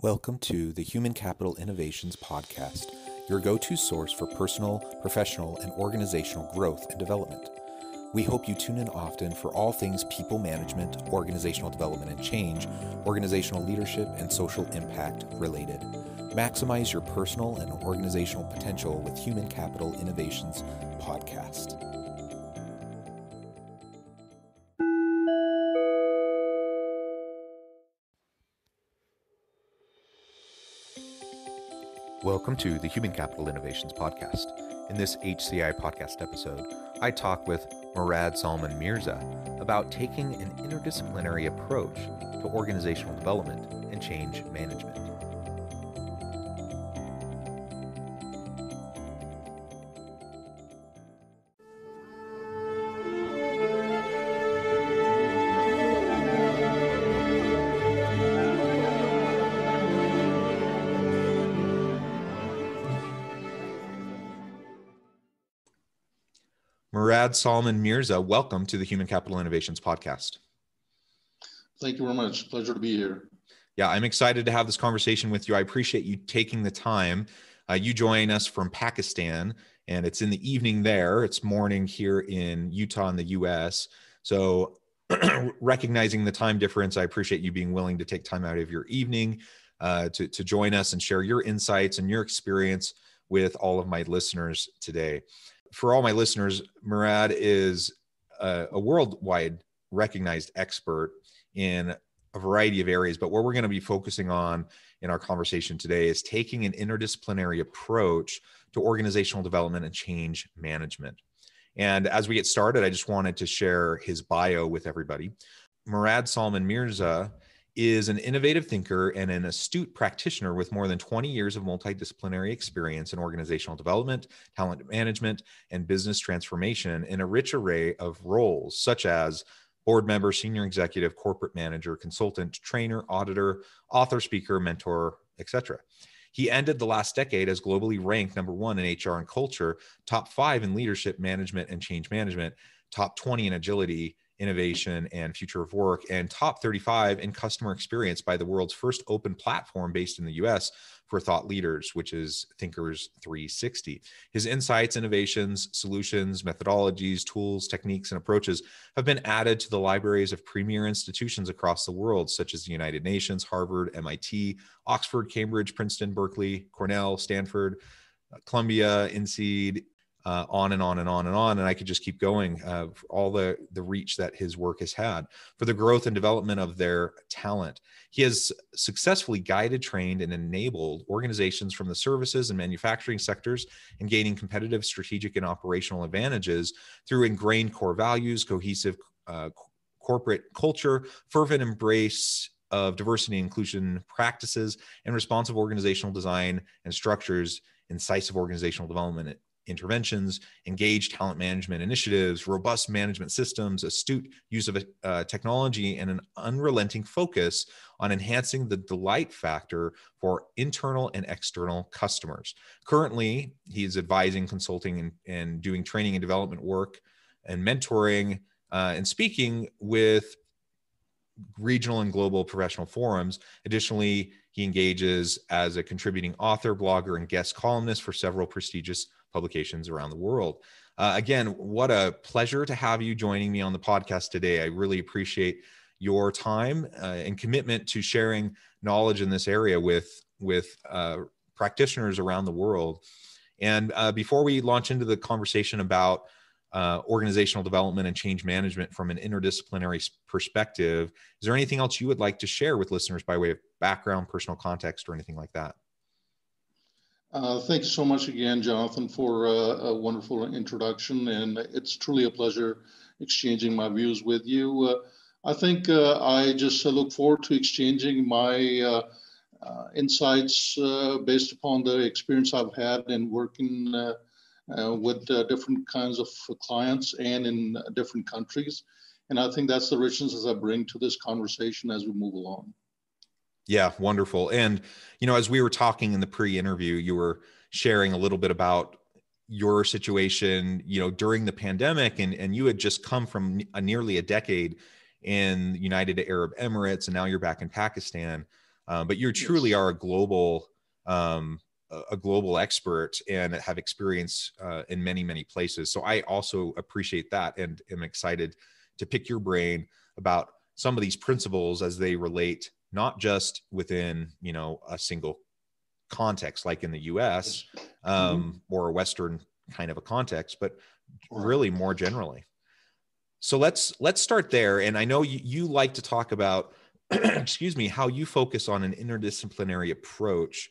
Welcome to the Human Capital Innovations Podcast, your go-to source for personal, professional, and organizational growth and development. We hope you tune in often for all things people management, organizational development and change, organizational leadership, and social impact related. Maximize your personal and organizational potential with Human Capital Innovations Podcast. Welcome to the Human Capital Innovations Podcast. In this HCI podcast episode, I talk with Murad Salman Mirza about taking an interdisciplinary approach to organizational development and change management. Murad Salman Mirza, welcome to the Human Capital Innovations Podcast. Thank you very much. Pleasure to be here. Yeah, I'm excited to have this conversation with you. I appreciate you taking the time. You join us from Pakistan, and it's in the evening there. It's morning here in Utah in the US. So recognizing the time difference, I appreciate you being willing to take time out of your evening to join us and share your insights and your experience with all of my listeners today. For all my listeners, Murad is a worldwide recognized expert in a variety of areas, but what we're going to be focusing on in our conversation today is taking an interdisciplinary approach to organizational development and change management. And as we get started, I just wanted to share his bio with everybody. Murad Salman Mirza is an innovative thinker and an astute practitioner with more than 20 years of multidisciplinary experience in organizational development, talent management, and business transformation in a rich array of roles, such as board member, senior executive, corporate manager, consultant, trainer, auditor, author, speaker, mentor, etc. He ended the last decade as globally ranked #1 in HR and culture, top 5 in leadership, management, and change management, top 20 in agility, innovation, and future of work, and top 35 in customer experience by the world's first open platform based in the US for thought leaders, which is Thinkers 360. His insights, innovations, solutions, methodologies, tools, techniques, and approaches have been added to the libraries of premier institutions across the world, such as the United Nations, Harvard, MIT, Oxford, Cambridge, Princeton, Berkeley, Cornell, Stanford, Columbia, INSEAD, on and on and on and on. And I could just keep going for all the reach that his work has had for the growth and development of their talent. He has successfully guided, trained, and enabled organizations from the services and manufacturing sectors in gaining competitive, strategic, and operational advantages through ingrained core values, cohesive corporate culture, fervent embrace of diversity and inclusion practices, and responsive organizational design and structures, incisive organizational development interventions, engaged talent management initiatives, robust management systems, astute use of technology, and an unrelenting focus on enhancing the delight factor for internal and external customers. Currently, he is advising, consulting, and doing training and development work and mentoring and speaking with regional and global professional forums. Additionally, he engages as a contributing author, blogger, and guest columnist for several prestigious publications around the world. Again, what a pleasure to have you joining me on the podcast today. I really appreciate your time and commitment to sharing knowledge in this area with practitioners around the world. And before we launch into the conversation about organizational development and change management from an interdisciplinary perspective, is there anything else you would like to share with listeners by way of background, personal context, or anything like that? Thank you so much again, Jonathan, for a wonderful introduction. And it's truly a pleasure exchanging my views with you. I think I just look forward to exchanging my insights based upon the experience I've had in working with different kinds of clients and in different countries. And I think that's the richness that I bring to this conversation as we move along. Yeah, wonderful. And, as we were talking in the pre-interview, you were sharing a little bit about your situation, during the pandemic, and you had just come from nearly a decade in the United Arab Emirates, and now you're back in Pakistan. But you truly are a global expert and have experience in many, many places. So I also appreciate that and am excited to pick your brain about some of these principles as they relate, not just within, a single context, like in the US or a Western kind of a context, but really more generally. So let's start there. And I know you like to talk about, excuse me, how you focus on an interdisciplinary approach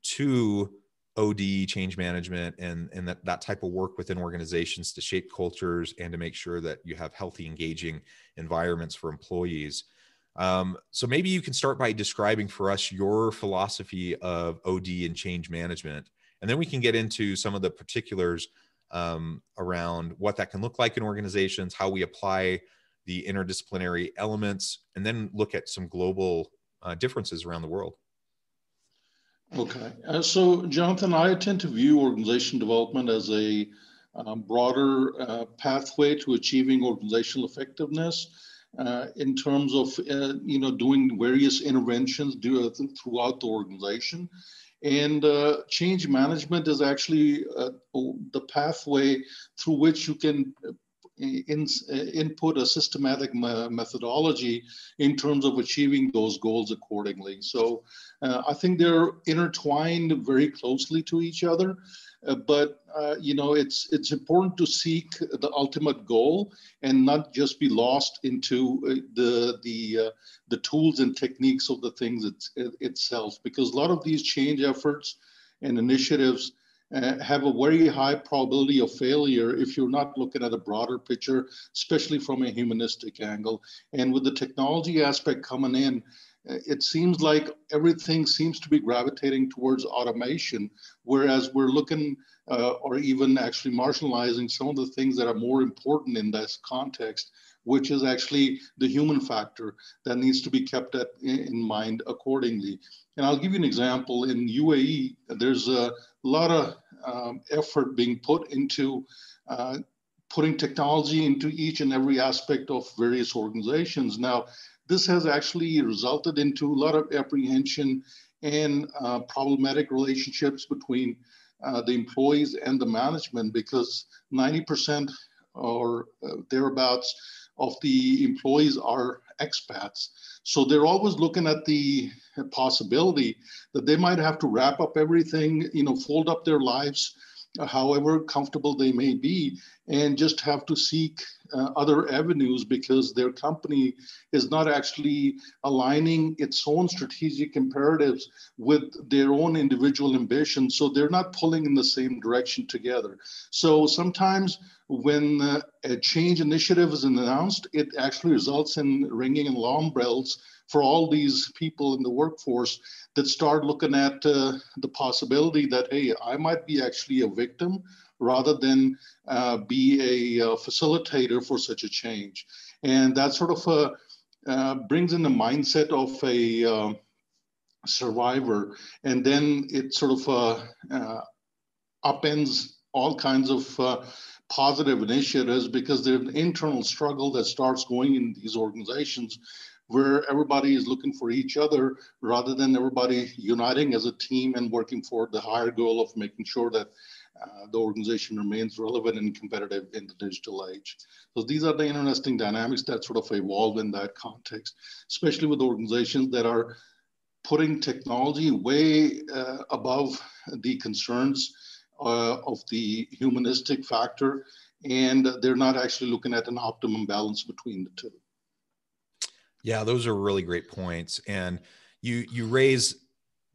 to OD, change management, and that type of work within organizations to shape cultures and to make sure that you have healthy, engaging environments for employees. So maybe you can start by describing for us your philosophy of OD and change management, and then we can get into some of the particulars around what that can look like in organizations, how we apply the interdisciplinary elements, and then look at some global differences around the world. Okay. So, Jonathan, I tend to view organization development as a broader pathway to achieving organizational effectiveness in terms of, doing various interventions throughout the organization. And change management is actually the pathway through which you can input a systematic methodology in terms of achieving those goals accordingly. So I think they're intertwined very closely to each other, but it's important to seek the ultimate goal and not just be lost into the tools and techniques of the things itself, because a lot of these change efforts and initiatives have a very high probability of failure if you're not looking at a broader picture, especially from a humanistic angle. And with the technology aspect coming in, it seems like everything seems to be gravitating towards automation, whereas we're looking or even actually marginalizing some of the things that are more important in this context, which is actually the human factor that needs to be kept in mind accordingly. And I'll give you an example. In UAE, there's a lot of effort being put into putting technology into each and every aspect of various organizations. Now, this has actually resulted into a lot of apprehension and problematic relationships between the employees and the management, because 90% or thereabouts of the employees are expats. So they're always looking at the possibility that they might have to wrap up everything, fold up their lives, however comfortable they may be, and just have to seek other avenues because their company is not actually aligning its own strategic imperatives with their own individual ambitions. So they're not pulling in the same direction together. So sometimes when a change initiative is announced, it actually results in ringing alarm bells for all these people in the workforce that start looking at the possibility that, hey, I might be actually a victim rather than be a facilitator for such a change. And that sort of brings in the mindset of a survivor. And then it sort of upends all kinds of positive initiatives, because there's an internal struggle that starts going in these organizations where everybody is looking for each other rather than everybody uniting as a team and working for the higher goal of making sure that the organization remains relevant and competitive in the digital age. So these are the interesting dynamics that sort of evolve in that context, especially with organizations that are putting technology way above the concerns of the humanistic factor, and they're not actually looking at an optimum balance between the two. Yeah, those are really great points. And you raise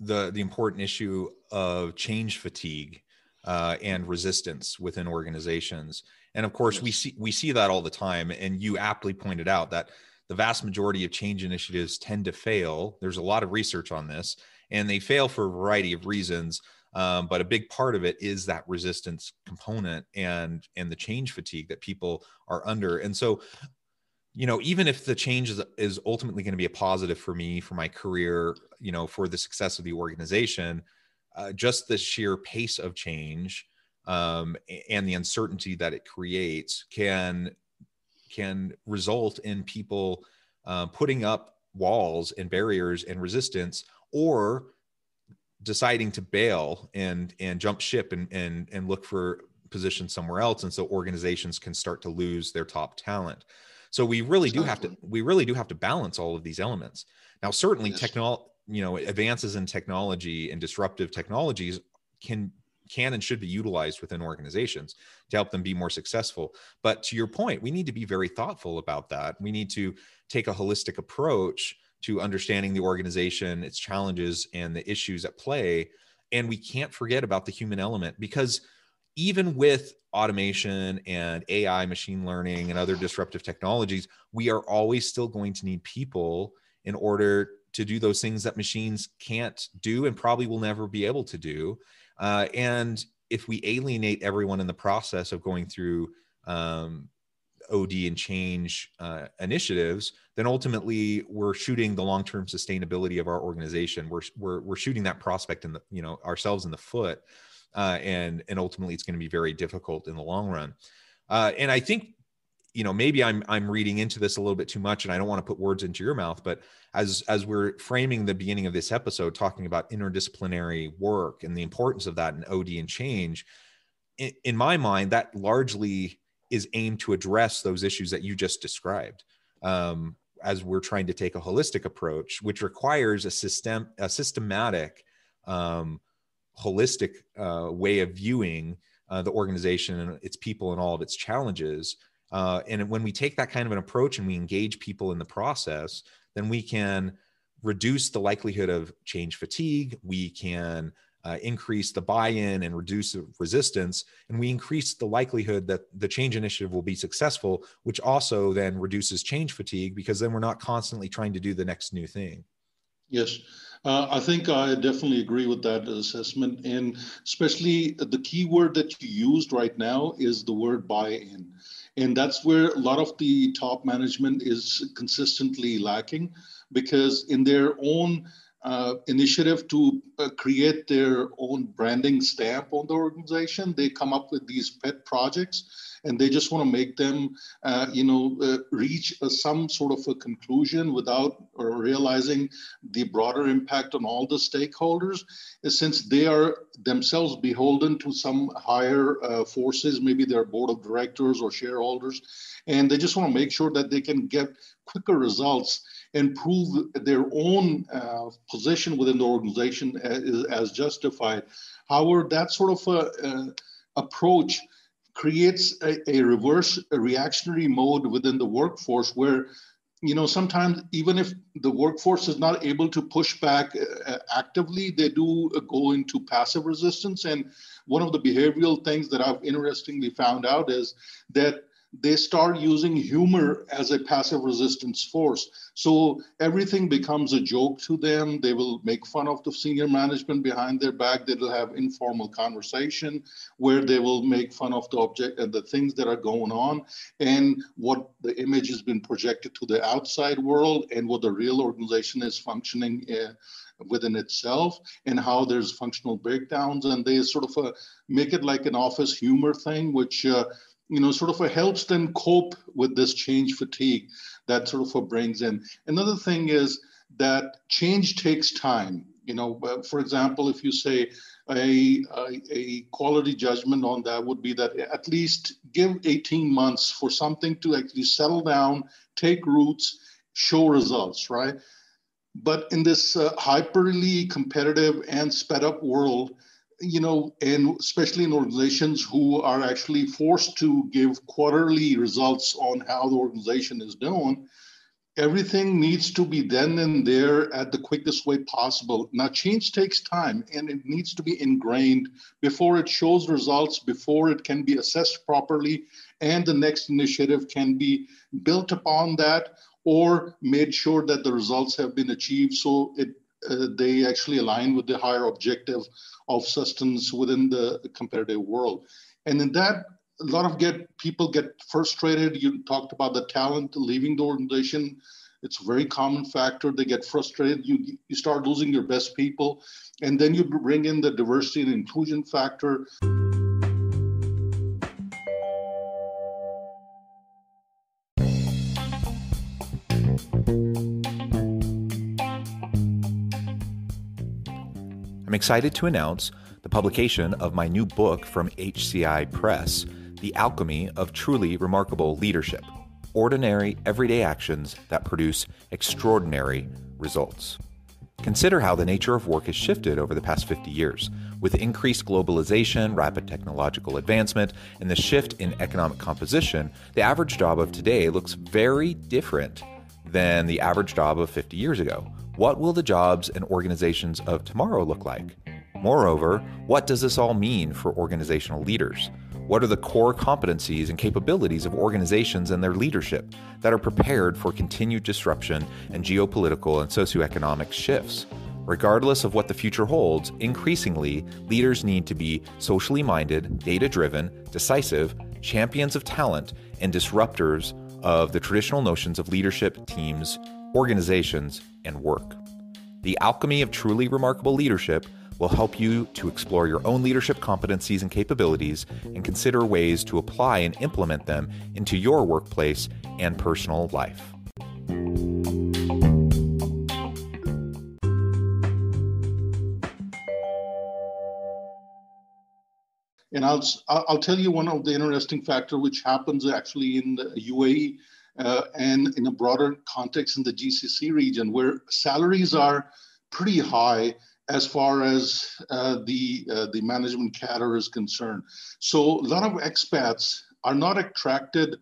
the important issue of change fatigue and resistance within organizations. And of course, Yes. we see that all the time. And you aptly pointed out that the vast majority of change initiatives tend to fail. There's a lot of research on this, and they fail for a variety of reasons. But a big part of it is that resistance component and the change fatigue that people are under. And so, even if the change is ultimately going to be a positive for me, for my career, for the success of the organization, just the sheer pace of change and the uncertainty that it creates can result in people putting up walls and barriers and resistance, or deciding to bail and jump ship and look for positions somewhere else. And so organizations can start to lose their top talent. So we really do have to balance all of these elements. Now, certainly advances in technology and disruptive technologies can and should be utilized within organizations to help them be more successful. But to your point, we need to be very thoughtful about that. We need to take a holistic approach to understanding the organization, its challenges, and the issues at play. And we can't forget about the human element, because even with automation and AI, machine learning, and other disruptive technologies, we are always still going to need people in order to do those things that machines can't do and probably will never be able to do. And if we alienate everyone in the process of going through OD and change initiatives, then ultimately we're shooting the long-term sustainability of our organization. We're shooting that prospect in the, ourselves in the foot, and ultimately it's going to be very difficult in the long run. And I think, maybe I'm reading into this a little bit too much, and I don't want to put words into your mouth, but as we're framing the beginning of this episode, talking about interdisciplinary work and the importance of that in OD and change, in my mind, that largely is aimed to address those issues that you just described. As we're trying to take a holistic approach, which requires a systematic, holistic way of viewing the organization and its people and all of its challenges. And when we take that kind of an approach and we engage people in the process, then we can reduce the likelihood of change fatigue. We can increase the buy-in and reduce the resistance, and we increase the likelihood that the change initiative will be successful, which also then reduces change fatigue, because then we're not constantly trying to do the next new thing. Yes, I think I definitely agree with that assessment. And especially the key word that you used right now is the word buy-in. And that's where a lot of the top management is consistently lacking, because in their own initiative to create their own branding stamp on the organization, they come up with these pet projects, and they just want to make them, reach some sort of a conclusion without realizing the broader impact on all the stakeholders, since they are themselves beholden to some higher forces, maybe their board of directors or shareholders, and they just want to make sure that they can get quicker results and prove their own position within the organization as justified. However, that sort of approach creates a reverse reactionary mode within the workforce, where sometimes even if the workforce is not able to push back actively, they do go into passive resistance. And one of the behavioral things that I've interestingly found out is that they start using humor as a passive resistance force. So everything becomes a joke to them. They will make fun of the senior management behind their back. They will have informal conversation where they will make fun of the things that are going on, and what the image has been projected to the outside world, and what the real organization is functioning within itself, and how there's functional breakdowns. And they sort of make it like an office humor thing, which sort of helps them cope with this change fatigue that sort of brings in. Another thing is that change takes time. For example, if you say a quality judgment on that would be that at least give 18 months for something to actually settle down, take roots, show results, right? But in this hyperly competitive and sped up world, and especially in organizations who are actually forced to give quarterly results on how the organization is doing, everything needs to be then and there at the quickest way possible. Now, change takes time, and it needs to be ingrained before it shows results, before it can be assessed properly, and the next initiative can be built upon that, or made sure that the results have been achieved, so they actually align with the higher objective of sustenance within the competitive world. And in that, a lot of people get frustrated. You talked about the talent leaving the organization. It's a very common factor. They get frustrated. You start losing your best people, and then you bring in the diversity and inclusion factor. I'm excited to announce the publication of my new book from HCI Press, The Alchemy of Truly Remarkable Leadership: Ordinary, Everyday Actions That Produce Extraordinary Results. Consider how the nature of work has shifted over the past 50 years. With increased globalization, rapid technological advancement, and the shift in economic composition, the average job of today looks very different than the average job of 50 years ago. What will the jobs and organizations of tomorrow look like? Moreover, what does this all mean for organizational leaders? What are the core competencies and capabilities of organizations and their leadership that are prepared for continued disruption and geopolitical and socioeconomic shifts? Regardless of what the future holds, increasingly, leaders need to be socially minded, data-driven, decisive, champions of talent, and disruptors of the traditional notions of leadership, teams, organizations, and work. The Alchemy of Truly Remarkable Leadership will help you to explore your own leadership competencies and capabilities and consider ways to apply and implement them into your workplace and personal life. And I'll tell you one of the interesting factor which happens actually in the UAE and in a broader context in the GCC region, where salaries are pretty high as far as the management cadre is concerned. So a lot of expats are not attracted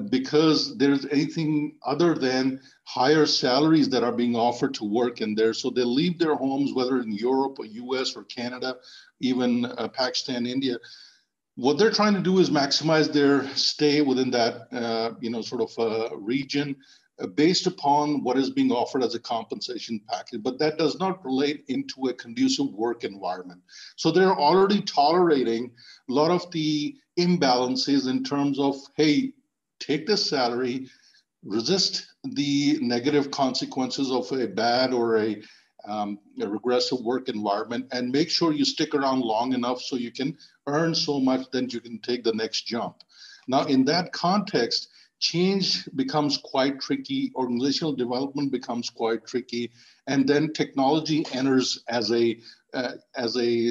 because there's anything other than higher salaries that are being offered to work in there. So they leave their homes, whether in Europe or US or Canada, even Pakistan, India. What they're trying to do is maximize their stay within that region based upon what is being offered as a compensation package, but that does not relate into a conducive work environment. So they're already tolerating a lot of the imbalances in terms of, hey, take this salary, resist the negative consequences of a bad or a regressive work environment, and make sure you stick around long enough so you can earn so much that you can take the next jump. Now, in that context, change becomes quite tricky, organizational development becomes quite tricky, and then technology enters as a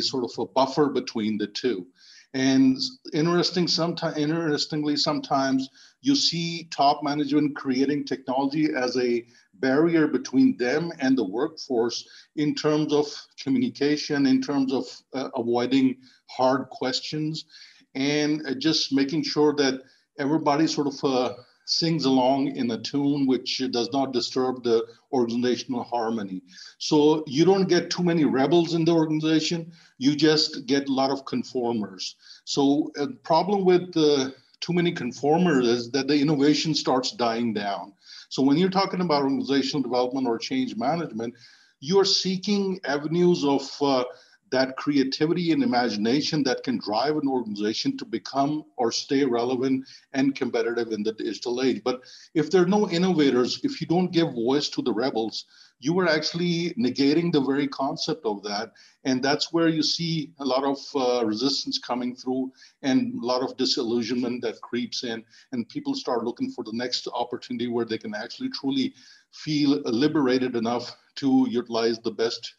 sort of a buffer between the two. And interestingly, sometimes you see top management creating technology as a barrier between them and the workforce in terms of communication, in terms of avoiding hard questions, and just making sure that everybody sort of sings along in a tune which does not disturb the organizational harmony. So you don't get too many rebels in the organization, you just get a lot of conformers. So a problem with too many conformers is that the innovation starts dying down. So when you're talking about organizational development or change management, you're seeking avenues of that creativity and imagination that can drive an organization to become or stay relevant and competitive in the digital age. But if there are no innovators, if you don't give voice to the rebels, you are actually negating the very concept of that. And that's where you see a lot of resistance coming through and a lot of disillusionment that creeps in, and people start looking for the next opportunity where they can actually truly feel liberated enough to utilize the best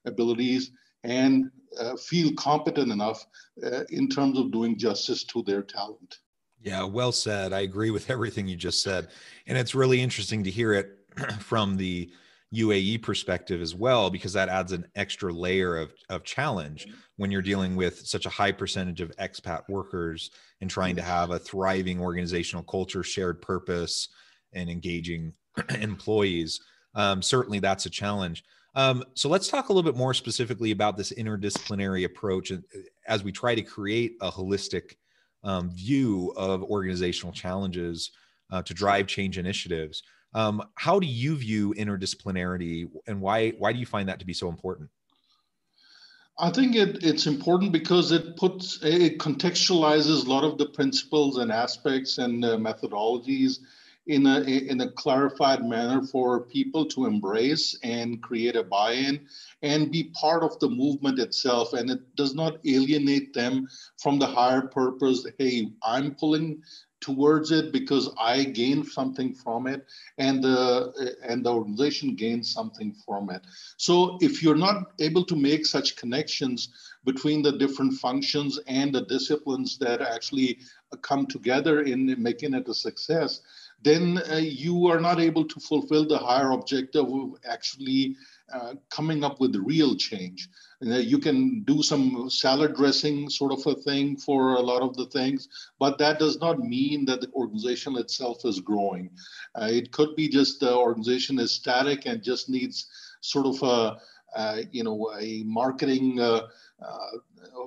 abilities and feel competent enough in terms of doing justice to their talent. Yeah, well said. I agree with everything you just said. And it's really interesting to hear it from the UAE perspective as well, because that adds an extra layer of challenge when you're dealing with such a high percentage of expat workers and trying to have a thriving organizational culture, shared purpose, and engaging employees. Certainly that's a challenge. So let's talk a little bit more specifically about this interdisciplinary approach as we try to create a holistic view of organizational challenges to drive change initiatives. How do you view interdisciplinarity, and why do you find that to be so important? I think it's important because it contextualizes a lot of the principles and aspects and methodologies in a clarified manner for people to embrace and create a buy-in and be part of the movement itself. And it does not alienate them from the higher purpose. Hey, I'm pulling towards it because I gain something from it, and the organization gains something from it. So if you're not able to make such connections between the different functions and the disciplines that actually come together in making it a success, then you are not able to fulfill the higher objective of actually coming up with real change. You can do some salad dressing sort of a thing for a lot of the things, but that does not mean that the organization itself is growing. It could be just the organization is static and just needs sort of a marketing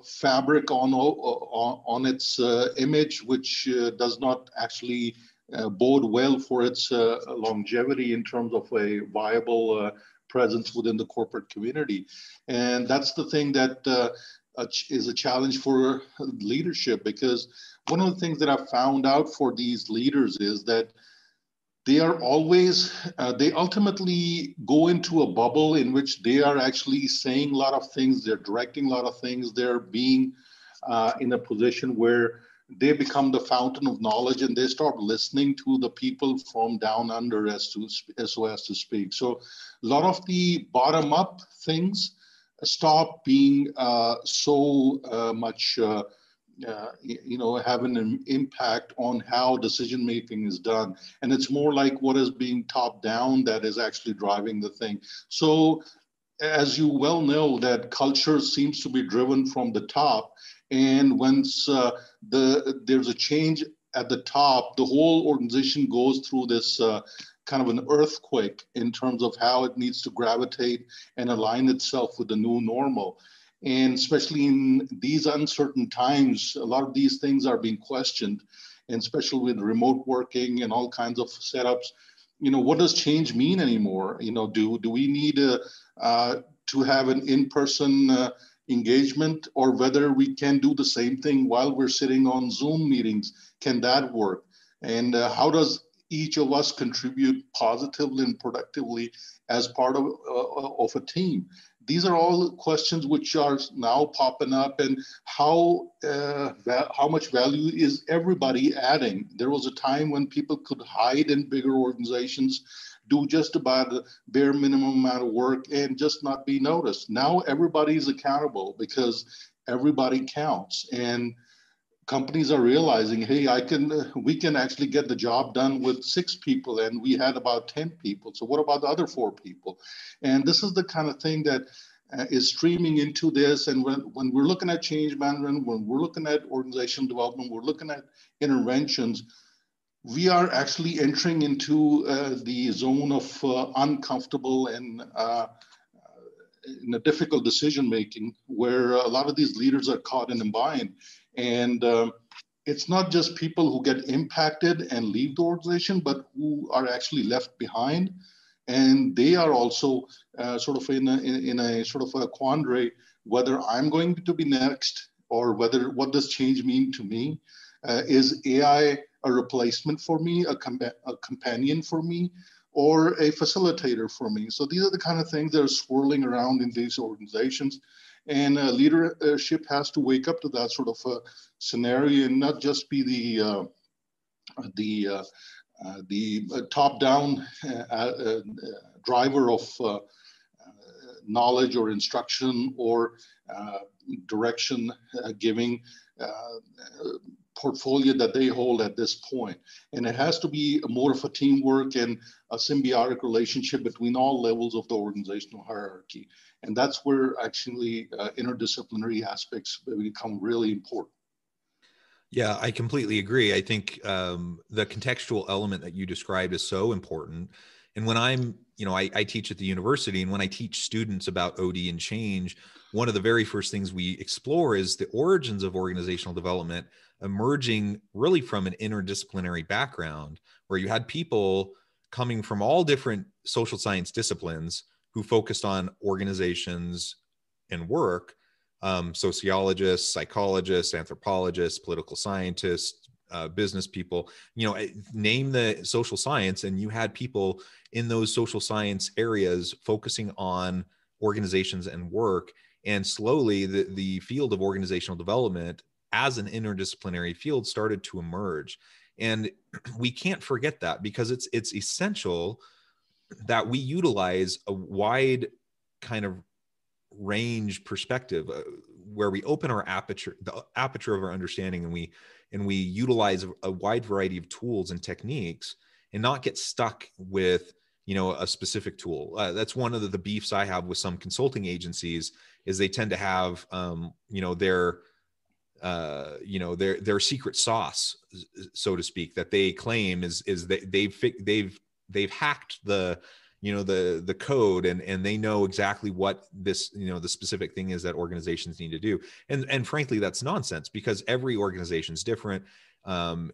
fabric on its image, which does not actually bode well for its longevity in terms of a viable presence within the corporate community. And that's the thing that is a challenge for leadership, because one of the things that I've found out for these leaders is that they are always, they ultimately go into a bubble in which they are actually saying a lot of things, they're directing a lot of things, they're being in a position where they become the fountain of knowledge, and they start listening to the people from down under, as well as to speak. So a lot of the bottom up things stop being so much have an impact on how decision making is done, and it's more like what is being top down that is actually driving the thing. So as you well know, that culture seems to be driven from the top, and once there's a change at the top, the whole organization goes through this kind of an earthquake in terms of how it needs to gravitate and align itself with the new normal. And especially in these uncertain times, a lot of these things are being questioned, and especially with remote working and all kinds of setups. What does change mean anymore? Do we need to have an in-person engagement, or whether we can do the same thing while we're sitting on Zoom meetings? Can that work? And how does each of us contribute positively and productively as part of a team? These are all questions which are now popping up, and how much value is everybody adding? There was a time when people could hide in bigger organizations, do just about the bare minimum amount of work, and just not be noticed. Now everybody's accountable because everybody counts, and companies are realizing, hey, we can actually get the job done with 6 people, and we had about 10 people. So what about the other 4 people? And this is the kind of thing that is streaming into this. And when we're looking at change management, when we're looking at organizational development, we're looking at interventions, we are actually entering into the zone of uncomfortable and in a difficult decision making, where a lot of these leaders are caught in a bind. And it's not just people who get impacted and leave the organization, but who are actually left behind. And they are also sort of in a sort of a quandary, whether I'm going to be next, or what does change mean to me? Is AI a replacement for me, a companion for me, or a facilitator for me? So these are the kind of things that are swirling around in these organizations. And leadership has to wake up to that sort of a scenario, and not just be the top-down driver of knowledge or instruction or direction giving portfolio that they hold at this point. And it has to be more of a teamwork and a symbiotic relationship between all levels of the organizational hierarchy. And that's where actually interdisciplinary aspects become really important. Yeah, I completely agree. I think the contextual element that you described is so important. And when I teach at the university, and when I teach students about OD and change, one of the very first things we explore is the origins of organizational development emerging really from an interdisciplinary background, where you had people coming from all different social science disciplines who focused on organizations and work. Sociologists, psychologists, anthropologists, political scientists, business people, name the social science, and you had people in those social science areas focusing on organizations and work. And slowly the field of organizational development as an interdisciplinary field started to emerge. And we can't forget that, because it's essential that we utilize a wide kind of range perspective, where we open the aperture of our understanding, and we utilize a wide variety of tools and techniques, and not get stuck with a specific tool. That's one of the beefs I have with some consulting agencies, is they tend to have their secret sauce, so to speak, that they claim is that they've hacked the code, and they know exactly what this the specific thing is that organizations need to do. And frankly, that's nonsense, because every organization is different.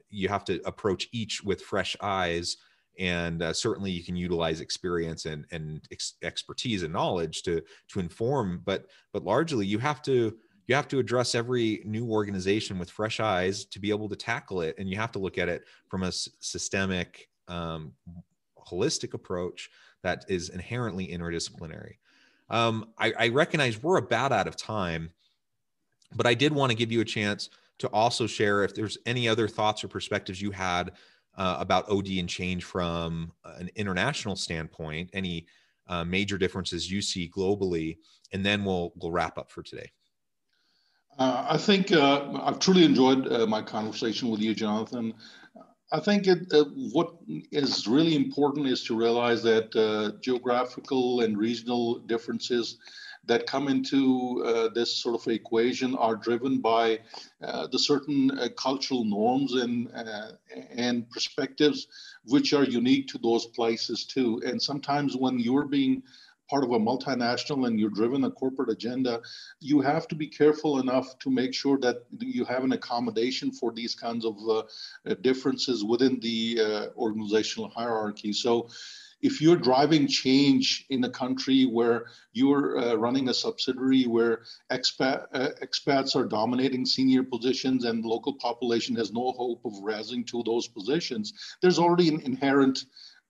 You have to approach each with fresh eyes, and certainly you can utilize experience and expertise and knowledge to inform, but largely you have to address every new organization with fresh eyes to be able to tackle it. And you have to look at it from a systemic, holistic approach that is inherently interdisciplinary. I recognize we're about out of time, but I did want to give you a chance to also share if there's any other thoughts or perspectives you had about OD and change from an international standpoint, any major differences you see globally, and then we'll wrap up for today. I think I've truly enjoyed my conversation with you, Jonathan. I think what is really important is to realize that geographical and regional differences that come into this sort of equation are driven by the certain cultural norms and perspectives which are unique to those places too. And sometimes when you're being part of a multinational and you're driven a corporate agenda, you have to be careful enough to make sure that you have an accommodation for these kinds of differences within the organizational hierarchy. So if you're driving change in a country where you're running a subsidiary where expats are dominating senior positions and the local population has no hope of rising to those positions, there's already an inherent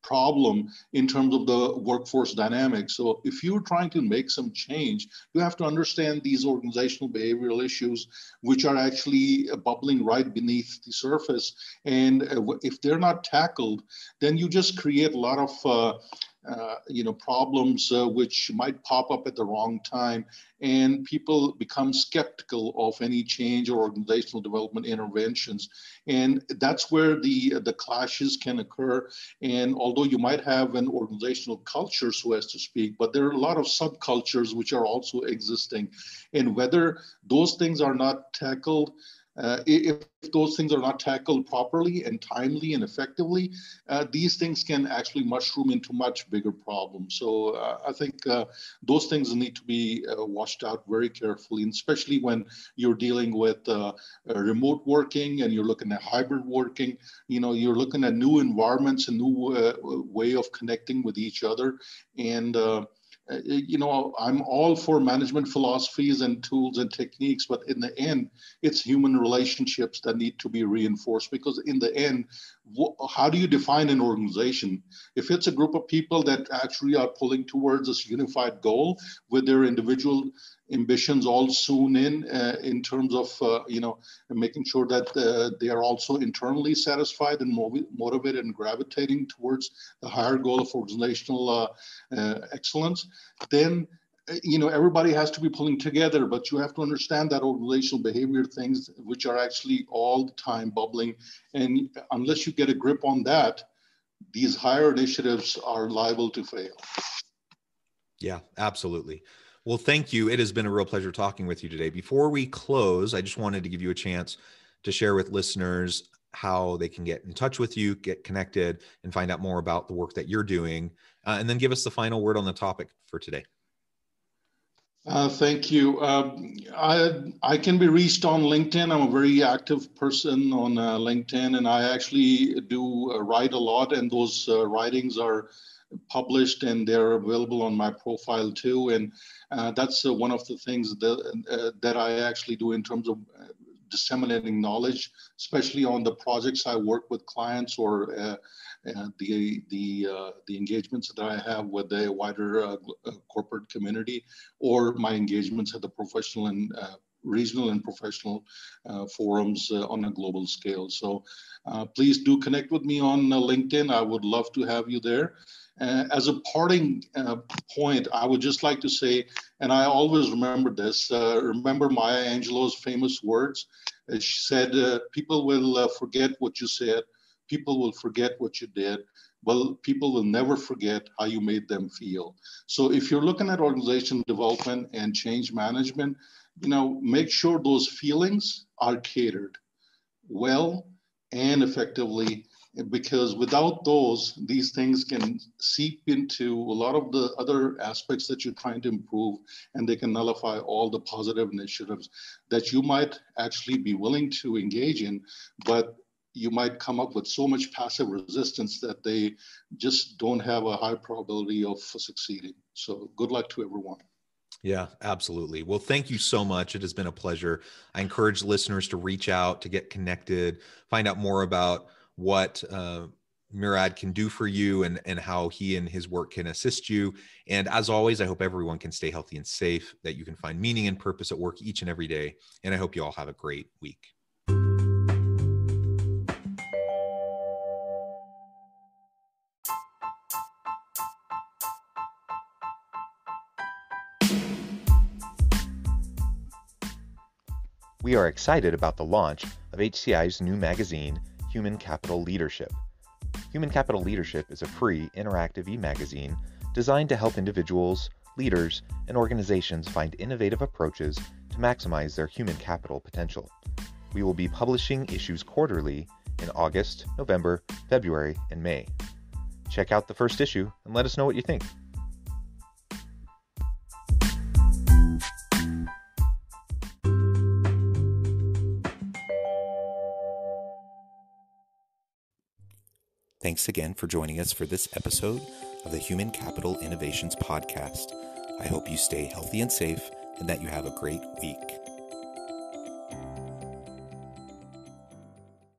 problem in terms of the workforce dynamics. So if you're trying to make some change, you have to understand these organizational behavioral issues, which are actually bubbling right beneath the surface. And if they're not tackled, then you just create a lot of problems which might pop up at the wrong time, and people become skeptical of any change or organizational development interventions. And that's where the clashes can occur. And although you might have an organizational culture, so as to speak, but there are a lot of subcultures which are also existing. And whether those things are not tackled, if those things are not tackled properly and timely and effectively, these things can actually mushroom into much bigger problems. So I think those things need to be watched out very carefully, and especially when you're dealing with remote working and you're looking at hybrid working. You're looking at new environments, a new way of connecting with each other. And I'm all for management philosophies and tools and techniques, but in the end, it's human relationships that need to be reinforced, because in the end, how do you define an organization? If it's a group of people that actually are pulling towards this unified goal with their individual ambitions all sewn in terms of, making sure that they are also internally satisfied and motivated and gravitating towards the higher goal of organizational excellence, then everybody has to be pulling together. But you have to understand that organizational behavior things which are actually all the time bubbling, and unless you get a grip on that, these higher initiatives are liable to fail. Yeah, absolutely. Well, thank you. It has been a real pleasure talking with you today. Before we close, I just wanted to give you a chance to share with listeners how they can get in touch with you, get connected, and find out more about the work that you're doing, and then give us the final word on the topic for today. Thank you. I can be reached on LinkedIn. I'm a very active person on LinkedIn, and I actually do write a lot, and those writings are published and they're available on my profile too. And that's one of the things that I actually do in terms of disseminating knowledge, especially on the projects I work with clients or the engagements that I have with the wider corporate community, or my engagements at the professional and regional and professional forums on a global scale. So please do connect with me on LinkedIn. I would love to have you there. As a parting point, I would just like to say, and I always remember this, remember Maya Angelou's famous words. She said, people will forget what you said, people will forget what you did, but people will never forget how you made them feel. So if you're looking at organization development and change management, make sure those feelings are catered well and effectively, because without those, these things can seep into a lot of the other aspects that you're trying to improve, and they can nullify all the positive initiatives that you might actually be willing to engage in, but you might come up with so much passive resistance that they just don't have a high probability of succeeding. So good luck to everyone. Yeah, absolutely. Well, thank you so much. It has been a pleasure. I encourage listeners to reach out, to get connected, find out more about what Murad can do for you and how he and his work can assist you. And as always, I hope everyone can stay healthy and safe, that you can find meaning and purpose at work each and every day. And I hope you all have a great week. We are excited about the launch of HCI's new magazine, Human Capital Leadership. Human Capital Leadership is a free, interactive e-magazine designed to help individuals, leaders, and organizations find innovative approaches to maximize their human capital potential. We will be publishing issues quarterly in August, November, February, and May. Check out the first issue and let us know what you think. Thanks again for joining us for this episode of the Human Capital Innovations Podcast. I hope you stay healthy and safe and that you have a great week.